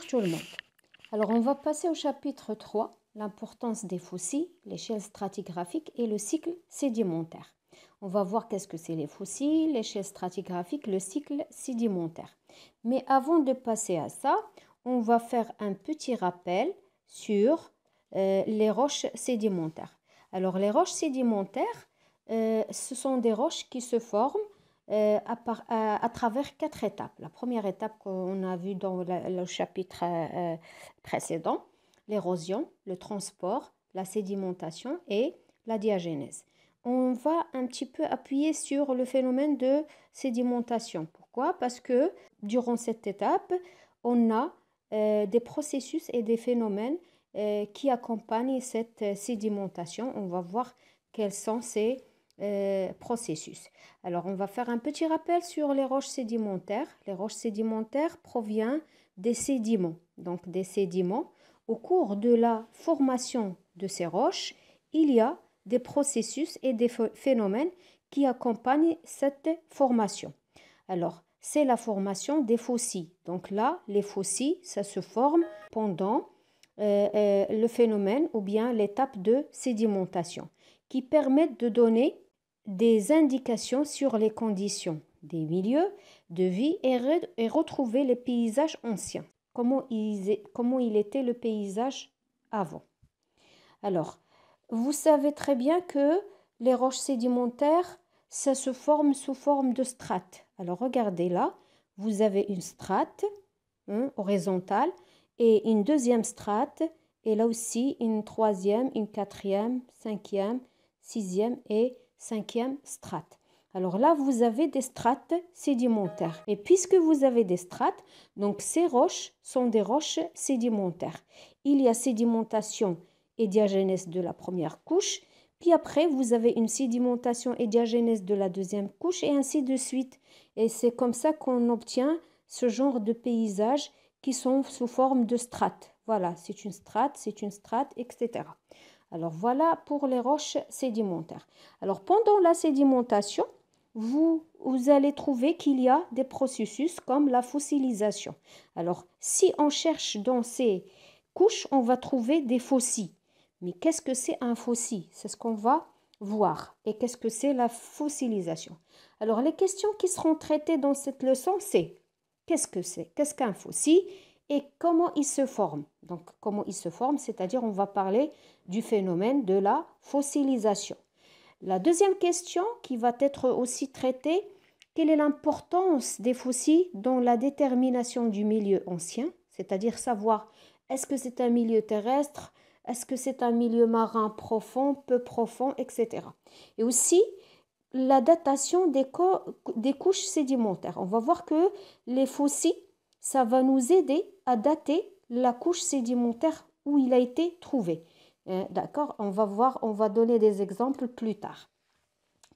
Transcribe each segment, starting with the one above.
tout le monde. Alors on va passer au chapitre 3, l'importance des fossiles, l'échelle stratigraphique et le cycle sédimentaire. On va voir qu'est-ce que c'est les fossiles, l'échelle stratigraphique, le cycle sédimentaire. Mais avant de passer à ça, on va faire un petit rappel sur les roches sédimentaires. Alors les roches sédimentaires, ce sont des roches qui se forment à travers 4 étapes. La première étape qu'on a vue dans le chapitre précédent, l'érosion, le transport, la sédimentation et la diagénèse. On va un petit peu appuyer sur le phénomène de sédimentation. Pourquoi? Parce que durant cette étape, on a des processus et des phénomènes qui accompagnent cette sédimentation. On va voir quels sont ces processus. Alors, on va faire un petit rappel sur les roches sédimentaires. Les roches sédimentaires proviennent des sédiments. Donc, des sédiments. Au cours de la formation de ces roches, il y a des processus et des phénomènes qui accompagnent cette formation. Alors, c'est la formation des fossiles. Donc là, les fossiles, ça se forme pendant le phénomène ou bien l'étape de sédimentation qui permettent de donner des indications sur les conditions des milieux de vie et retrouver les paysages anciens. Comment il était le paysage avant. Alors, vous savez très bien que les roches sédimentaires, ça se forme sous forme de strates. Alors, regardez là, vous avez une strate horizontale et une deuxième strate, et là aussi une troisième, une quatrième, cinquième, sixième et cinquième strate. Alors là, vous avez des strates sédimentaires. Et puisque vous avez des strates, donc ces roches sont des roches sédimentaires. Il y a sédimentation et diagénèse de la première couche, puis après, vous avez une sédimentation et diagénèse de la deuxième couche, et ainsi de suite. Et c'est comme ça qu'on obtient ce genre de paysages qui sont sous forme de strates. Voilà, c'est une strate, etc. Alors voilà pour les roches sédimentaires. Alors pendant la sédimentation, vous allez trouver qu'il y a des processus comme la fossilisation. Alors si on cherche dans ces couches, on va trouver des fossiles. Mais qu'est-ce que c'est un fossile? C'est ce qu'on va voir. Et qu'est-ce que c'est la fossilisation? Alors les questions qui seront traitées dans cette leçon, c'est qu'est-ce que c'est? Qu'est-ce qu'un fossile? Et comment il se forme. Donc, comment il se forme, c'est-à-dire on va parler du phénomène de la fossilisation. La deuxième question qui va être aussi traitée, quelle est l'importance des fossiles dans la détermination du milieu ancien, c'est-à-dire savoir est-ce que c'est un milieu terrestre, est-ce que c'est un milieu marin profond, peu profond, etc. Et aussi la datation des couches sédimentaires. On va voir que les fossiles, ça va nous aider à dater la couche sédimentaire où il a été trouvé. D'accord? On va donner des exemples plus tard.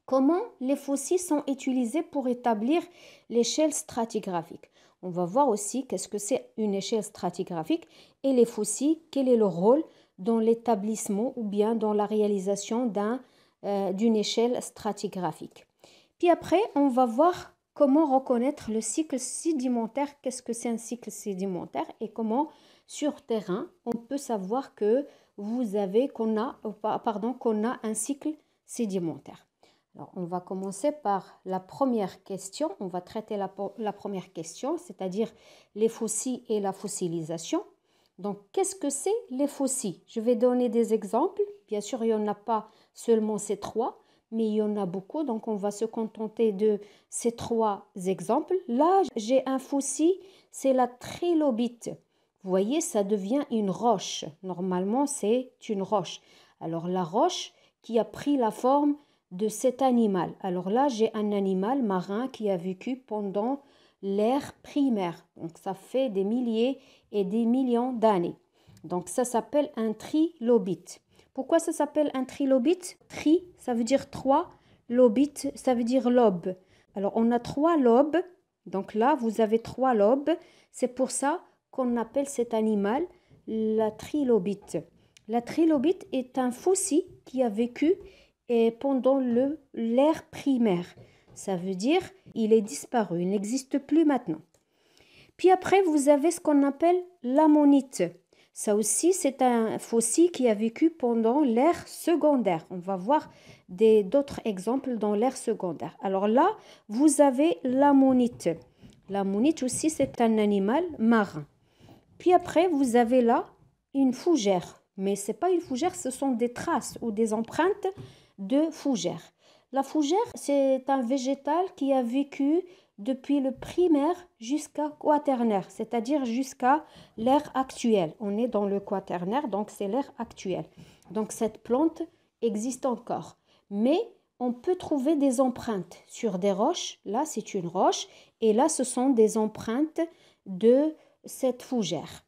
Comment les fossiles sont utilisés pour établir l'échelle stratigraphique? On va voir aussi qu'est-ce que c'est une échelle stratigraphique et les fossiles, quel est leur rôle dans l'établissement ou bien dans la réalisation d'une échelle stratigraphique. Puis après, on va voir comment reconnaître le cycle sédimentaire, qu'est-ce que c'est un cycle sédimentaire et comment sur terrain on peut savoir qu'on a un cycle sédimentaire. Alors, on va commencer par la première question. On va traiter la première question, c'est-à-dire les fossiles et la fossilisation. Donc, qu'est-ce que c'est les fossiles? Je vais donner des exemples. Bien sûr, il n'y en a pas seulement ces 3, mais il y en a beaucoup. Donc, on va se contenter de ces 3 exemples. Là, j'ai un fossile, c'est la trilobite. Vous voyez, ça devient une roche. Normalement, c'est une roche. Alors, la roche qui a pris la forme de cet animal. Alors là, j'ai un animal marin qui a vécu pendant l'ère primaire. Donc, ça fait des milliers et des millions d'années. Donc, ça s'appelle un trilobite. Pourquoi ça s'appelle un trilobite? Tri, ça veut dire 3. Lobite, ça veut dire lobe. Alors, on a 3 lobes. Donc là, vous avez 3 lobes. C'est pour ça qu'on appelle cet animal la trilobite. La trilobite est un fossile qui a vécu pendant l'ère primaire. Ça veut dire il est disparu, il n'existe plus maintenant. Puis après, vous avez ce qu'on appelle l'ammonite. Ça aussi, c'est un fossile qui a vécu pendant l'ère secondaire. On va voir d'autres exemples dans l'ère secondaire. Alors là, vous avez l'ammonite. L'ammonite aussi, c'est un animal marin. Puis après, vous avez là une fougère. Mais ce n'est pas une fougère, ce sont des traces ou des empreintes de fougère. La fougère, c'est un végétal qui a vécu depuis le primaire jusqu'à quaternaire, c'est-à-dire jusqu'à l'ère actuelle. On est dans le quaternaire, donc c'est l'ère actuelle. Donc cette plante existe encore. Mais on peut trouver des empreintes sur des roches. Là, c'est une roche. Et là, ce sont des empreintes de cette fougère.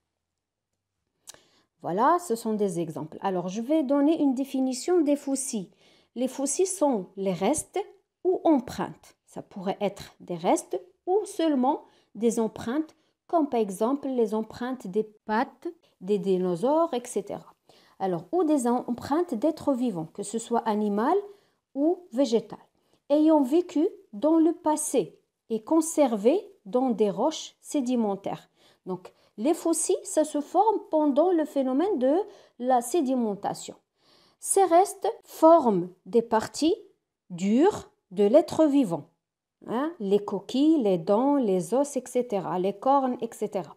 Voilà, ce sont des exemples. Alors, je vais donner une définition des fossiles. Les fossiles sont les restes ou empreintes. Ça pourrait être des restes ou seulement des empreintes, comme par exemple les empreintes des pattes des dinosaures, etc. Alors, ou des empreintes d'êtres vivants, que ce soit animal ou végétal, ayant vécu dans le passé et conservés dans des roches sédimentaires. Donc, les fossiles, ça se forme pendant le phénomène de la sédimentation. Ces restes forment des parties dures de l'être vivant, les coquilles, les dents, les os, etc., les cornes, etc.,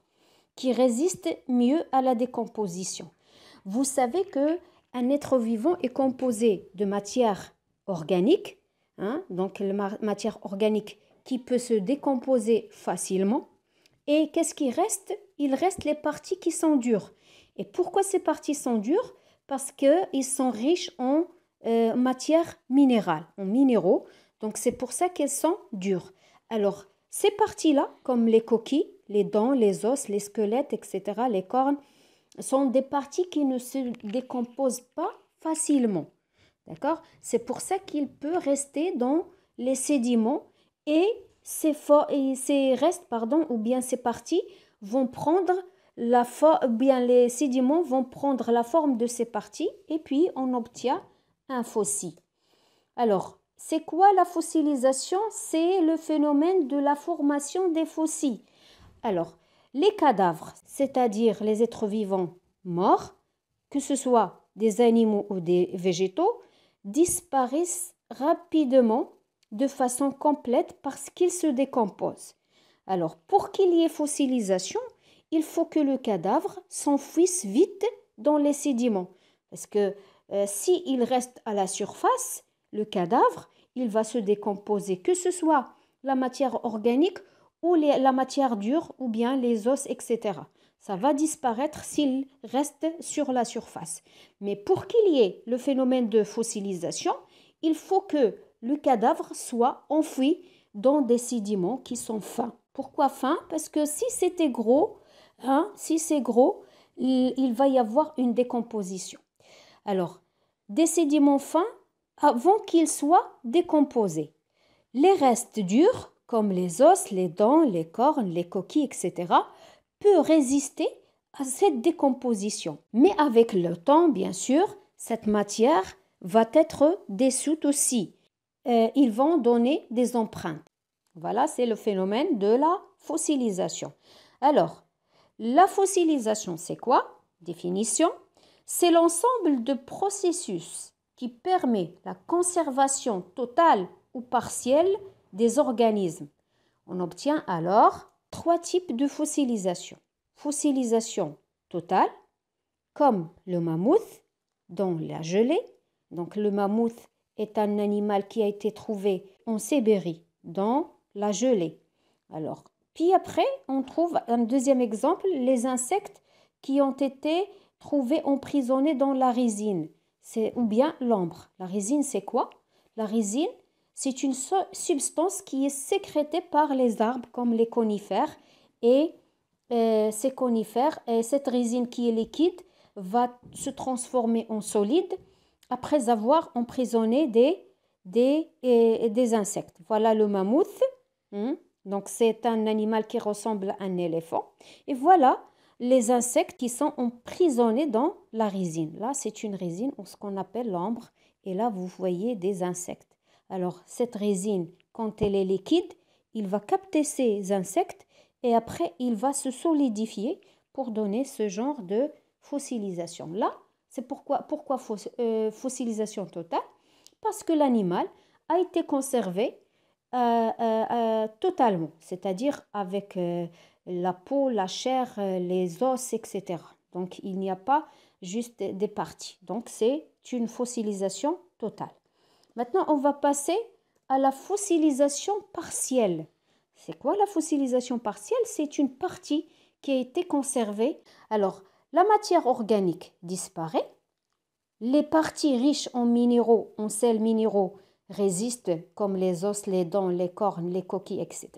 qui résistent mieux à la décomposition. Vous savez qu'un être vivant est composé de matière organique, donc la matière organique qui peut se décomposer facilement. Et qu'est-ce qui reste? Il reste les parties qui sont dures. Et pourquoi ces parties sont dures? Parce qu'ils sont riches en matière minérale, en minéraux. Donc c'est pour ça qu'elles sont dures. Alors ces parties-là, comme les coquilles, les dents, les os, les squelettes, etc., les cornes, sont des parties qui ne se décomposent pas facilement. D'accord? C'est pour ça qu'il peut rester dans les sédiments et ces restes, ou bien ces parties vont prendre les sédiments vont prendre la forme de ces parties et puis on obtient un fossile. Alors, c'est quoi la fossilisation? C'est le phénomène de la formation des fossiles. Alors, les cadavres, c'est-à-dire les êtres vivants morts, que ce soit des animaux ou des végétaux, disparaissent rapidement de façon complète parce qu'ils se décomposent. Alors, pour qu'il y ait fossilisation, il faut que le cadavre s'enfouisse vite dans les sédiments. Parce que s'il reste à la surface, le cadavre, il va se décomposer, que ce soit la matière organique ou la matière dure ou bien les os, etc. Ça va disparaître s'il reste sur la surface. Mais pour qu'il y ait le phénomène de fossilisation, il faut que le cadavre soit enfoui dans des sédiments qui sont fins. Pourquoi fins? Parce que si c'était gros, si c'est gros, il va y avoir une décomposition. Alors, des sédiments fins avant qu'ils soient décomposés. Les restes durs, comme les os, les dents, les cornes, les coquilles, etc., peut résister à cette décomposition. Mais avec le temps, bien sûr, cette matière va être dissoute aussi. Ils vont donner des empreintes. Voilà, c'est le phénomène de la fossilisation. Alors, la fossilisation, c'est quoi? Définition, c'est l'ensemble de processus qui permet la conservation totale ou partielle des organismes. On obtient alors 3 types de fossilisation. Fossilisation totale, comme le mammouth dans la gelée. Donc le mammouth est un animal qui a été trouvé en Sibérie, dans la gelée. Alors, puis après, on trouve un deuxième exemple, les insectes qui ont été trouvés emprisonnés dans la résine, ou bien l'ambre. La résine, c'est quoi? La résine, c'est une substance qui est sécrétée par les arbres comme les conifères et ces conifères et cette résine qui est liquide va se transformer en solide après avoir emprisonné des insectes. Voilà le mammouth. Donc c'est un animal qui ressemble à un éléphant. Et voilà les insectes qui sont emprisonnés dans la résine. Là, c'est une résine, ou ce qu'on appelle l'ambre. Et là, vous voyez des insectes. Alors, cette résine, quand elle est liquide, il va capter ces insectes et après, il va se solidifier pour donner ce genre de fossilisation. Là, c'est pourquoi fossilisation totale? Parce que l'animal a été conservé totalement, c'est-à-dire avec la peau, la chair, les os, etc. Donc, il n'y a pas juste des parties. Donc, c'est une fossilisation totale. Maintenant, on va passer à la fossilisation partielle. C'est quoi la fossilisation partielle? C'est une partie qui a été conservée. Alors, la matière organique disparaît. Les parties riches en minéraux, en sels minéraux, résistent comme les os, les dents, les cornes, les coquilles, etc.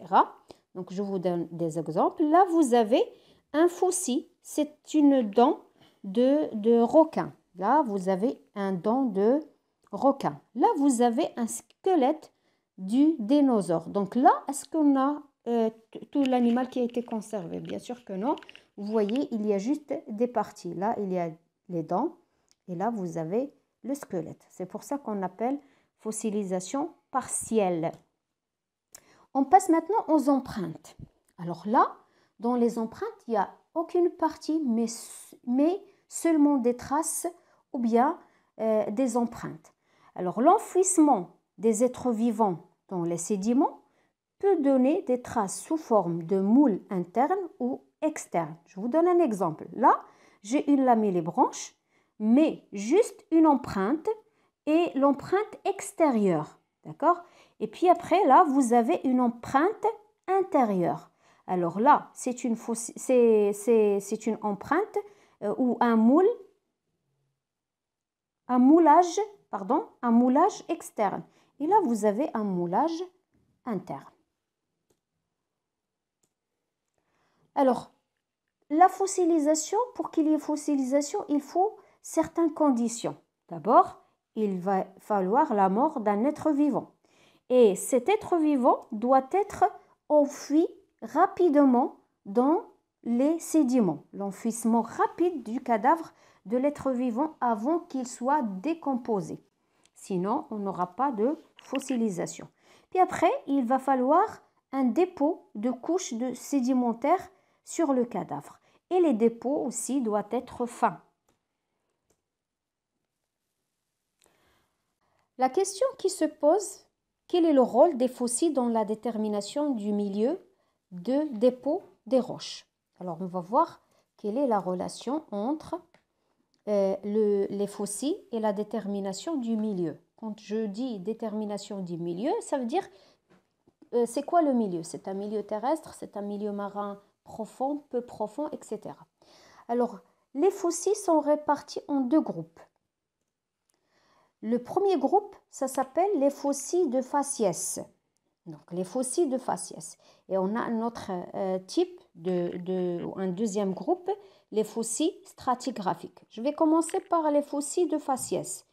Donc, je vous donne des exemples. Là, vous avez un fossile. C'est une dent de requin. Là, vous avez un dent de requin. Là, vous avez un squelette du dinosaure. Donc là, est-ce qu'on a tout l'animal qui a été conservé? Bien sûr que non. Vous voyez, il y a juste des parties. Là, il y a les dents et là, vous avez le squelette. C'est pour ça qu'on appelle fossilisation partielle. On passe maintenant aux empreintes. Alors là, dans les empreintes, il n'y a aucune partie, mais seulement des traces ou bien des empreintes. Alors, l'enfouissement des êtres vivants dans les sédiments peut donner des traces sous forme de moules internes ou externes. Je vous donne un exemple. Là, j'ai une lamellée branche, mais juste une empreinte et l'empreinte extérieure. D'accord? Et puis après, là, vous avez une empreinte intérieure. Alors là, c'est une empreinte ou un moulage externe. Et là, vous avez un moulage interne. Alors, la fossilisation, pour qu'il y ait fossilisation, il faut certaines conditions. D'abord, il va falloir la mort d'un être vivant. Et cet être vivant doit être enfoui rapidement dans les sédiments. L'enfouissement rapide du cadavre de l'être vivant avant qu'il soit décomposé. Sinon, on n'aura pas de fossilisation. Puis après, il va falloir un dépôt de couches de sédimentaires sur le cadavre. Et les dépôts aussi doivent être fins. La question qui se pose, quel est le rôle des fossiles dans la détermination du milieu de dépôt des roches? Alors, on va voir quelle est la relation entre les fossiles et la détermination du milieu. Quand je dis détermination du milieu, ça veut dire, c'est quoi le milieu? C'est un milieu terrestre, c'est un milieu marin profond, peu profond, etc. Alors, les fossiles sont répartis en deux groupes. Le premier groupe, ça s'appelle les fossiles de faciès. Donc, les fossiles de faciès. Et on a un autre type, un deuxième groupe, les fossiles stratigraphiques. Je vais commencer par les fossiles de faciès.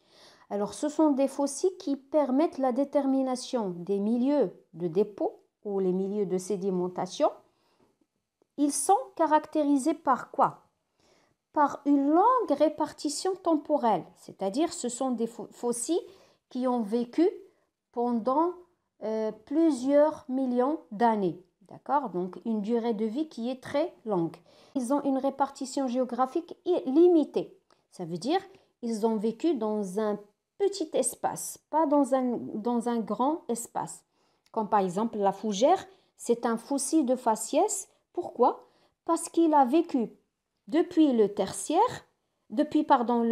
Alors, ce sont des fossiles qui permettent la détermination des milieux de dépôt ou les milieux de sédimentation. Ils sont caractérisés par quoi? Par une longue répartition temporelle, c'est-à-dire ce sont des fossiles qui ont vécu pendant plusieurs millions d'années, d'accord? Donc une durée de vie qui est très longue. Ils ont une répartition géographique limitée, ça veut dire ils ont vécu dans un petit espace, pas dans un grand espace. Comme par exemple la fougère, c'est un fossile de faciès. Pourquoi? Parce qu'il a vécu depuis le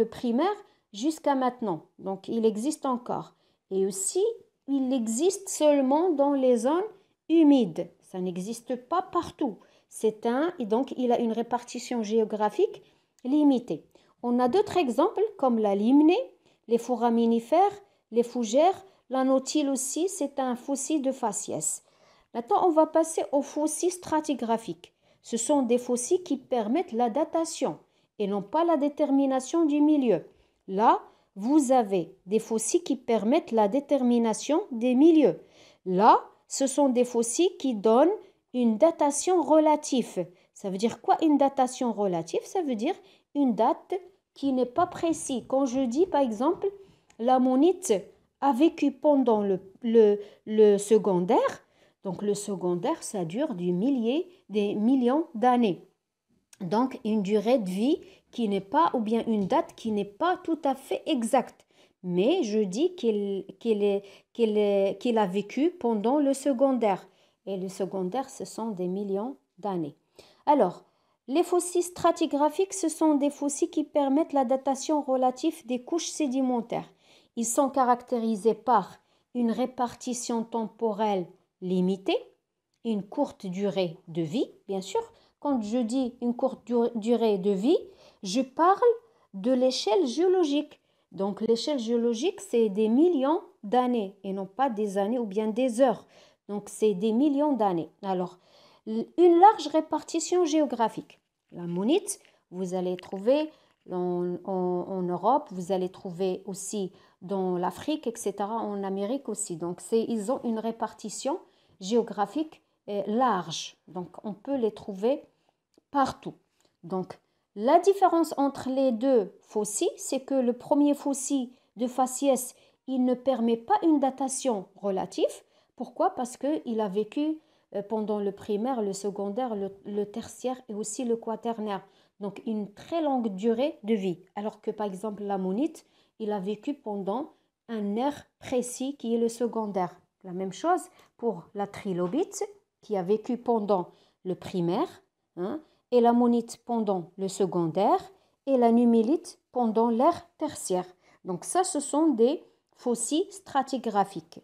primaire jusqu'à maintenant. Donc, il existe encore. Et aussi, il existe seulement dans les zones humides. Ça n'existe pas partout. Et donc, il a une répartition géographique limitée. On a d'autres exemples comme la limnée, les foraminifères, les fougères, la nautile aussi, c'est un fossile de faciès. Maintenant, on va passer aux fossiles stratigraphiques. Ce sont des fossiles qui permettent la datation et non pas la détermination du milieu. Là, vous avez des fossiles qui permettent la détermination des milieux. Là, ce sont des fossiles qui donnent une datation relative. Ça veut dire quoi une datation relative? Ça veut dire une date qui n'est pas précise. Quand je dis par exemple, l'ammonite a vécu pendant le secondaire, Donc le secondaire, ça dure des millions d'années. Donc une durée de vie qui n'est pas, ou bien une date qui n'est pas tout à fait exacte. Mais je dis qu'il a vécu pendant le secondaire. Et le secondaire, ce sont des millions d'années. Alors, les fossiles stratigraphiques, ce sont des fossiles qui permettent la datation relative des couches sédimentaires. Ils sont caractérisés par une répartition temporelle limitée, une courte durée de vie, bien sûr. Quand je dis une courte durée de vie, je parle de l'échelle géologique. Donc l'échelle géologique, c'est des millions d'années et non pas des années ou bien des heures. Donc c'est des millions d'années. Alors, une large répartition géographique. La monite, vous allez trouver en Europe, vous allez trouver aussi dans l'Afrique, etc., en Amérique aussi. Donc ils ont une répartition géographique large. Donc on peut les trouver partout. Donc, la différence entre les deux fossiles, c'est que le premier fossile de faciès, il ne permet pas une datation relative. Pourquoi? Parce qu'il a vécu pendant le primaire, le secondaire, le tertiaire et aussi le quaternaire. Donc, une très longue durée de vie. Alors que, par exemple, l'ammonite, il a vécu pendant un ère précis qui est le secondaire. La même chose pour la trilobite, qui a vécu pendant le primaire, et l'ammonite pendant le secondaire et la numélite pendant l'ère tertiaire. Donc ça, ce sont des fossiles stratigraphiques.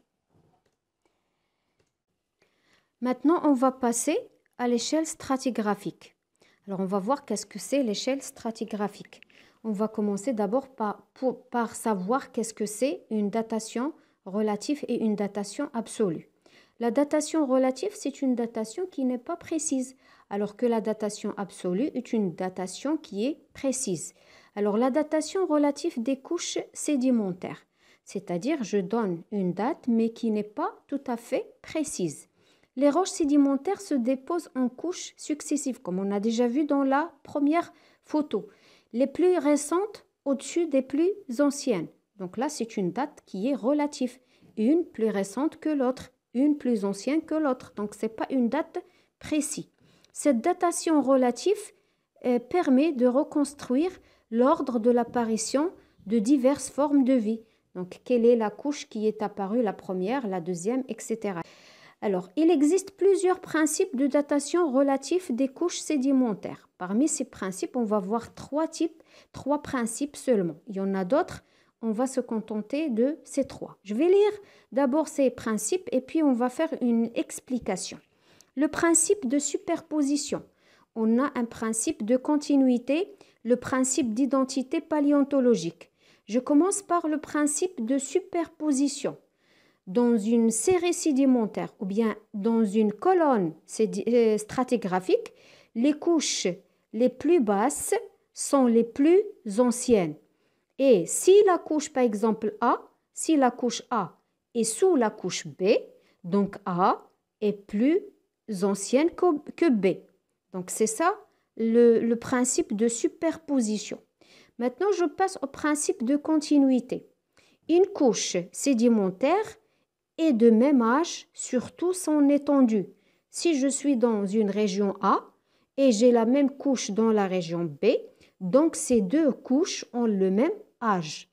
Maintenant, on va passer à l'échelle stratigraphique. Alors, on va voir qu'est-ce que c'est l'échelle stratigraphique. On va commencer d'abord par savoir qu'est-ce que c'est une datation relative et une datation absolue. La datation relative, c'est une datation qui n'est pas précise, alors que la datation absolue est une datation qui est précise. Alors, la datation relative des couches sédimentaires, c'est-à-dire je donne une date, mais qui n'est pas tout à fait précise. Les roches sédimentaires se déposent en couches successives, comme on a déjà vu dans la première photo. Les plus récentes au-dessus des plus anciennes. Donc là, c'est une date qui est relative. Une plus récente que l'autre, une plus ancienne que l'autre. Donc, ce n'est pas une date précise. Cette datation relative permet de reconstruire l'ordre de l'apparition de diverses formes de vie. Donc, quelle est la couche qui est apparue, la première, la deuxième, etc. Alors, il existe plusieurs principes de datation relatifs des couches sédimentaires. Parmi ces principes, on va voir trois principes seulement. Il y en a d'autres, on va se contenter de ces trois. Je vais lire d'abord ces principes et puis on va faire une explication. Le principe de superposition. On a un principe de continuité, le principe d'identité paléontologique. Je commence par le principe de superposition. Dans une série sédimentaire ou bien dans une colonne stratigraphique, les couches les plus basses sont les plus anciennes. Et si la couche, par exemple si la couche A est sous la couche B, donc A est plus ancienne que B. Donc c'est ça le principe de superposition. Maintenant, je passe au principe de continuité. Une couche sédimentaire est de même âge sur toute son étendue. Si je suis dans une région A et j'ai la même couche dans la région B, donc ces deux couches ont le même âge.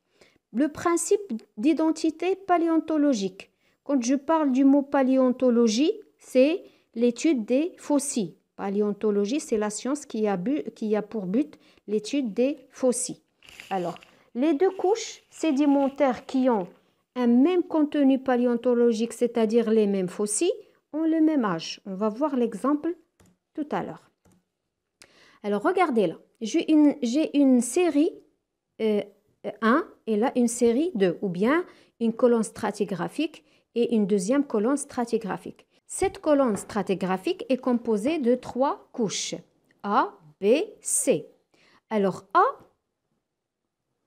Le principe d'identité paléontologique. Quand je parle du mot paléontologie, c'est l'étude des fossiles. Paléontologie, c'est la science qui a pour but l'étude des fossiles. Alors, les deux couches sédimentaires qui ont un même contenu paléontologique, c'est-à-dire les mêmes fossiles, ont le même âge. On va voir l'exemple tout à l'heure. Alors, regardez là. J'ai une série 1 et là une série 2, ou bien une colonne stratigraphique et une deuxième colonne stratigraphique. Cette colonne stratigraphique est composée de 3 couches, A, B, C. Alors, A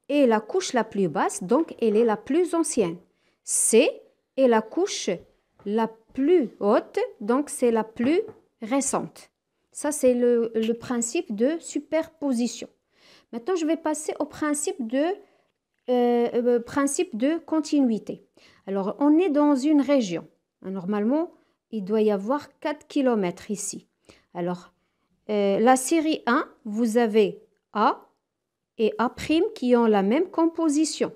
est la couche la plus basse, donc elle est la plus ancienne. C est la couche la plus haute, donc c'est la plus récente. Ça, c'est le principe de superposition. Maintenant, je vais passer au principe de continuité. Alors, on est dans une région. Normalement, il doit y avoir 4 km ici. Alors, la série 1, vous avez A et A' qui ont la même composition.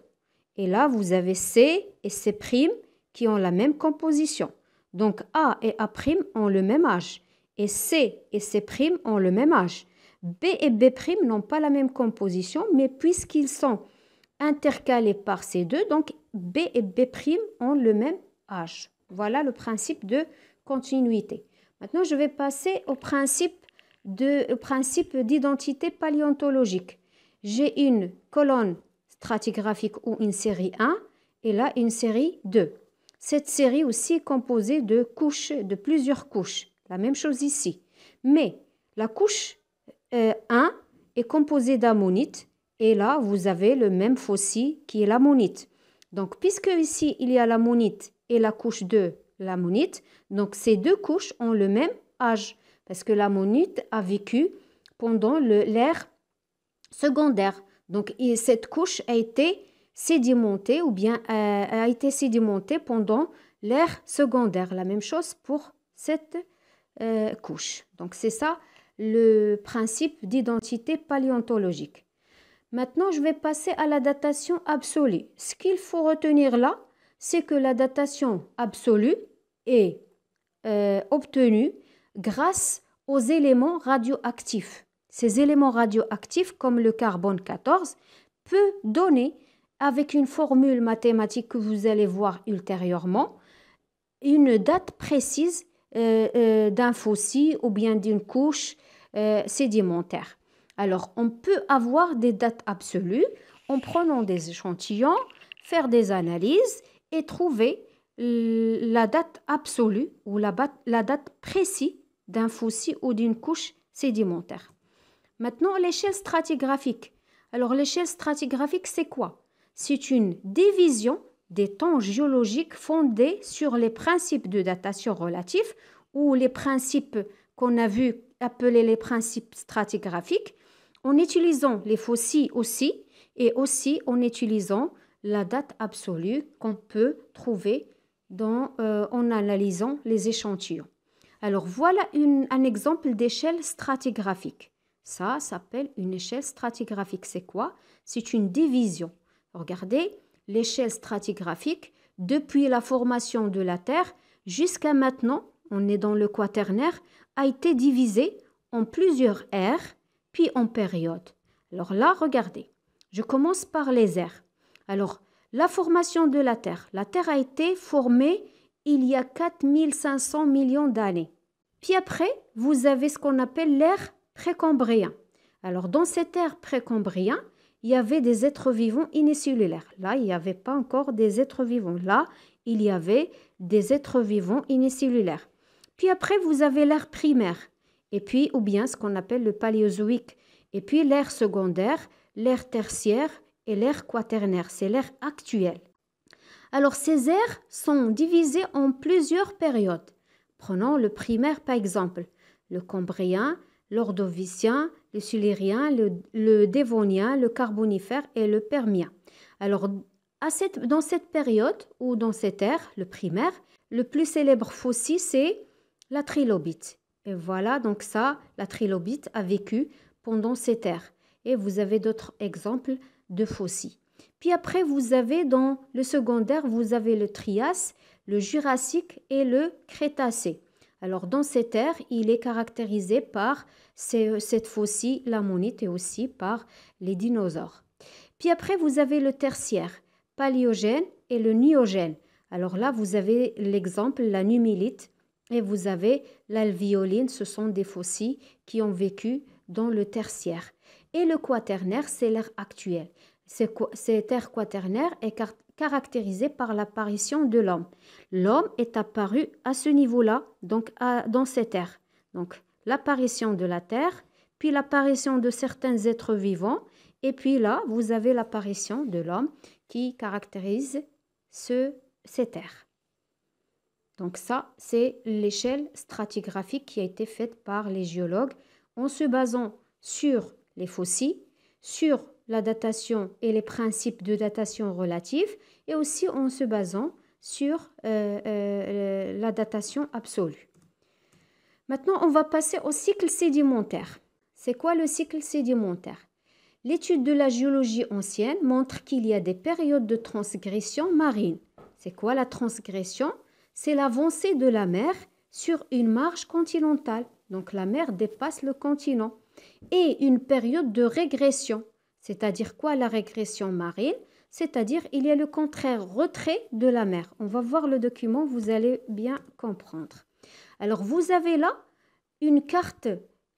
Et là, vous avez C et C' qui ont la même composition. Donc, A et A' ont le même âge. Et C et C' ont le même âge. B et B' n'ont pas la même composition, mais puisqu'ils sont intercalés par ces deux, donc B et B' ont le même âge. Voilà le principe de continuité. Maintenant, je vais passer au principe d'identité paléontologique. J'ai une colonne stratigraphique ou une série 1 et là une série 2. Cette série aussi est composée de couches, de plusieurs couches. La même chose ici. Mais la couche 1 est composée d'ammonites et là vous avez le même fossile qui est l'ammonite. Donc puisque ici il y a l'ammonite et la couche 2, l'ammonite, donc ces deux couches ont le même âge parce que l'ammonite a vécu pendant l'ère secondaire. Donc cette couche a été sédimentée ou bien a été sédimentée pendant l'ère secondaire. La même chose pour cette couche. Donc c'est ça le principe d'identité paléontologique. Maintenant, je vais passer à la datation absolue. Ce qu'il faut retenir là, c'est que la datation absolue est obtenue grâce aux éléments radioactifs. Ces éléments radioactifs, comme le carbone 14, peut donner, avec une formule mathématique que vous allez voir ultérieurement, une date précise d'un fossile ou bien d'une couche sédimentaire. Alors, on peut avoir des dates absolues en prenant des échantillons, faire des analyses et trouver la date absolue ou la date précise d'un fossile ou d'une couche sédimentaire. Maintenant, l'échelle stratigraphique. Alors, l'échelle stratigraphique, c'est quoi? C'est une division des temps géologiques fondés sur les principes de datation relatifs ou les principes qu'on a vu appeler les principes stratigraphiques, en utilisant les fossiles aussi et aussi en utilisant la date absolue qu'on peut trouver en analysant les échantillons. Alors voilà un exemple d'échelle stratigraphique. Ça s'appelle une échelle stratigraphique. C'est quoi? C'est une division. Regardez, l'échelle stratigraphique, depuis la formation de la Terre jusqu'à maintenant, on est dans le quaternaire, a été divisée en plusieurs ères, puis en périodes. Alors là, regardez, je commence par les ères. Alors, la formation de la Terre. La Terre a été formée il y a 4500 millions d'années. Puis après, vous avez ce qu'on appelle l'ère précambrien. Alors, dans cette ère précambrien, il y avait des êtres vivants unicellulaires. Là, il n'y avait pas encore des êtres vivants. Là, il y avait des êtres vivants unicellulaires. Puis après, vous avez l'ère primaire, et puis, ou bien ce qu'on appelle le paléozoïque, et puis l'ère secondaire, l'ère tertiaire et l'ère quaternaire. C'est l'ère actuelle. Alors, ces ères sont divisées en plusieurs périodes. Prenons le primaire par exemple, le cambrien, l'ordovicien, le silurien, le dévonien, le carbonifère et le permien. Alors, dans cette période ou dans cette ère, le primaire, le plus célèbre fossile, c'est la trilobite. Et voilà, donc ça, la trilobite a vécu pendant cette ère. Et vous avez d'autres exemples de fossiles. Puis après, vous avez dans le secondaire, vous avez le Trias, le Jurassique et le Crétacé. Alors, dans cette ère, il est caractérisé par cette fossile, l'ammonite, et aussi par les dinosaures. Puis après, vous avez le tertiaire, Paléogène et le Nuogène. Alors là, vous avez l'exemple, la numilite, et vous avez l'alvéoline, ce sont des fossiles qui ont vécu dans le tertiaire. Et le quaternaire, c'est l'ère actuelle. Cette ère quaternaire est caractérisée par l'apparition de l'homme. L'homme est apparu à ce niveau-là, donc dans cette ère. Donc l'apparition de la Terre, puis l'apparition de certains êtres vivants, et puis là, vous avez l'apparition de l'homme qui caractérise cette ère. Donc ça, c'est l'échelle stratigraphique qui a été faite par les géologues en se basant sur les fossiles, sur la datation et les principes de datation relatifs et aussi en se basant sur la datation absolue. Maintenant, on va passer au cycle sédimentaire. C'est quoi le cycle sédimentaire? L'étude de la géologie ancienne montre qu'il y a des périodes de transgression marine. C'est quoi la transgression? C'est l'avancée de la mer sur une marge continentale. Donc la mer dépasse le continent. Et une période de régression. C'est-à-dire quoi la régression marine? C'est-à-dire il y a le contraire, retrait de la mer. On va voir le document, vous allez bien comprendre. Alors vous avez là une carte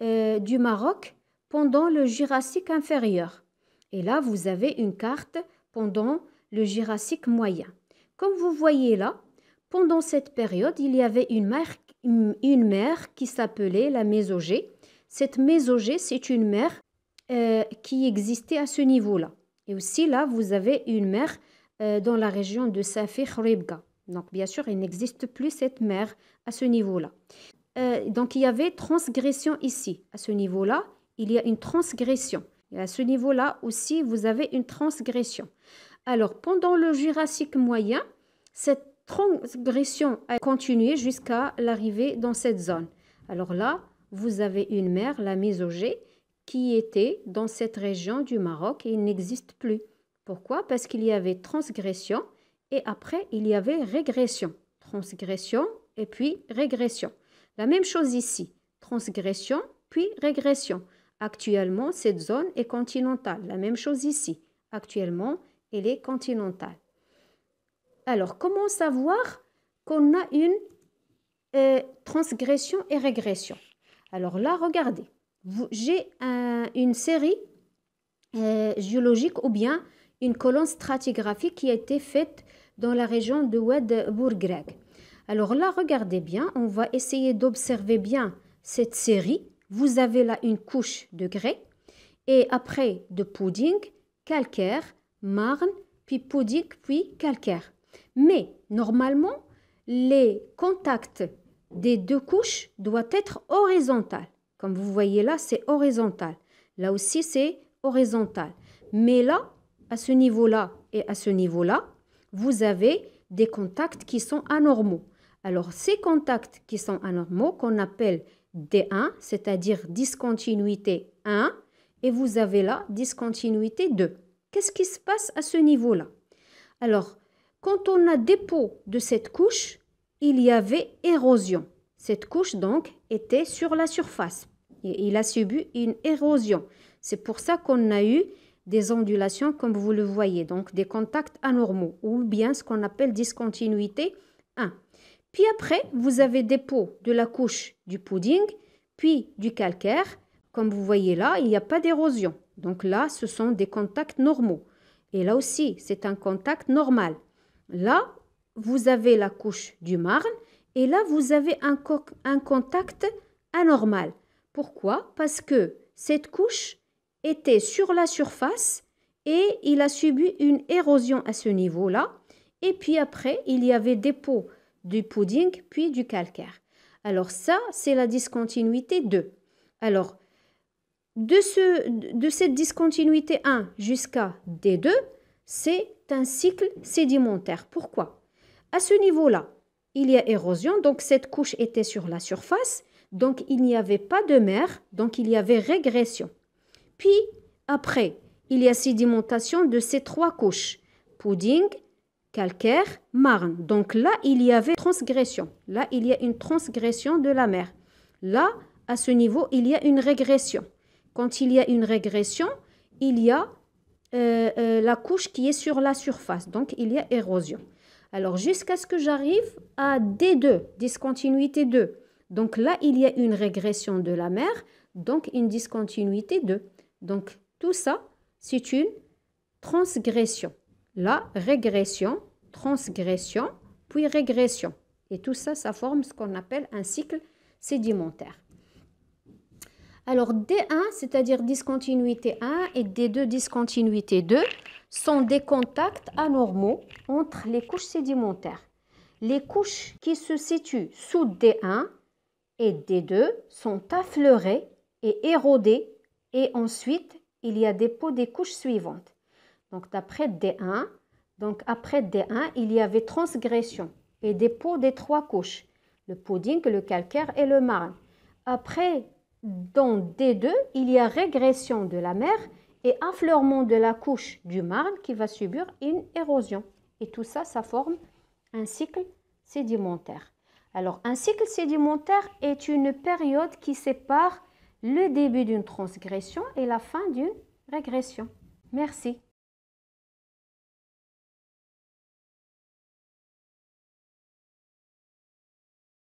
du Maroc pendant le Jurassique inférieur. Et là, vous avez une carte pendant le Jurassique moyen. Comme vous voyez là, pendant cette période, il y avait une mer qui s'appelait la Mésogée. Cette Mésogée, c'est une mer qui existait à ce niveau-là. Et aussi là, vous avez une mer dans la région de Safi-Khribga. Donc, bien sûr, il n'existe plus cette mer à ce niveau-là. Donc, il y avait transgression ici. À ce niveau-là, il y a une transgression. Et à ce niveau-là aussi, vous avez une transgression. Alors, pendant le Jurassique moyen, cette transgression a continué jusqu'à l'arrivée dans cette zone. Alors là, vous avez une mer, la Mésogée, qui était dans cette région du Maroc et il n'existe plus. Pourquoi? Parce qu'il y avait transgression et après, il y avait régression. Transgression et puis régression. La même chose ici, transgression puis régression. Actuellement, cette zone est continentale. La même chose ici. Actuellement, elle est continentale. Alors, comment savoir qu'on a une transgression et régression? Alors là, regardez. J'ai une série géologique ou bien une colonne stratigraphique qui a été faite dans la région de Oued Bourgreg. Alors là, regardez bien, on va essayer d'observer bien cette série. Vous avez là une couche de grès et après de pudding, calcaire, marne, puis pudding, puis calcaire. Mais normalement, les contacts des deux couches doivent être horizontaux. Comme vous voyez là, c'est horizontal. Là aussi, c'est horizontal. Mais là, à ce niveau-là et à ce niveau-là, vous avez des contacts qui sont anormaux. Alors, ces contacts qui sont anormaux, qu'on appelle D1, c'est-à-dire discontinuité 1, et vous avez là discontinuité 2. Qu'est-ce qui se passe à ce niveau-là? Alors, quand on a dépôt de cette couche, il y avait érosion. Cette couche, donc, était sur la surface. Et il a subi une érosion. C'est pour ça qu'on a eu des ondulations, comme vous le voyez, donc des contacts anormaux, ou bien ce qu'on appelle discontinuité 1. Puis après, vous avez dépôt de la couche du pudding, puis du calcaire. Comme vous voyez là, il n'y a pas d'érosion. Donc là, ce sont des contacts normaux. Et là aussi, c'est un contact normal. Là, vous avez la couche du marne et là, vous avez un contact anormal. Pourquoi? Parce que cette couche était sur la surface et il a subi une érosion à ce niveau-là. Et puis après, il y avait dépôt du pudding puis du calcaire. Alors ça, c'est la discontinuité 2. Alors, de cette discontinuité 1 jusqu'à D2, c'est un cycle sédimentaire. Pourquoi? À ce niveau-là, il y a érosion, donc cette couche était sur la surface, donc il n'y avait pas de mer, donc il y avait régression. Puis après, il y a sédimentation de ces trois couches, pudding, calcaire, marne. Donc là, il y avait transgression. Là, il y a une transgression de la mer. Là, à ce niveau, il y a une régression. Quand il y a une régression, il y a la couche qui est sur la surface. Donc, il y a érosion. Alors, jusqu'à ce que j'arrive à D2, discontinuité 2. Donc là, il y a une régression de la mer, donc une discontinuité 2. Donc, tout ça, c'est une transgression. Là, régression, transgression, puis régression. Et tout ça, ça forme ce qu'on appelle un cycle sédimentaire. Alors, D1, c'est-à-dire discontinuité 1 et D2, discontinuité 2, sont des contacts anormaux entre les couches sédimentaires. Les couches qui se situent sous D1 et D2 sont affleurées et érodées et ensuite, il y a dépôt des couches suivantes. Donc, d'après D1, Donc après D1, il y avait transgression et dépôt des 3 couches, le pudding, le calcaire et le marne. Après, dans D2, il y a régression de la mer et affleurement de la couche du marne qui va subir une érosion. Et tout ça, ça forme un cycle sédimentaire. Alors, un cycle sédimentaire est une période qui sépare le début d'une transgression et la fin d'une régression. Merci.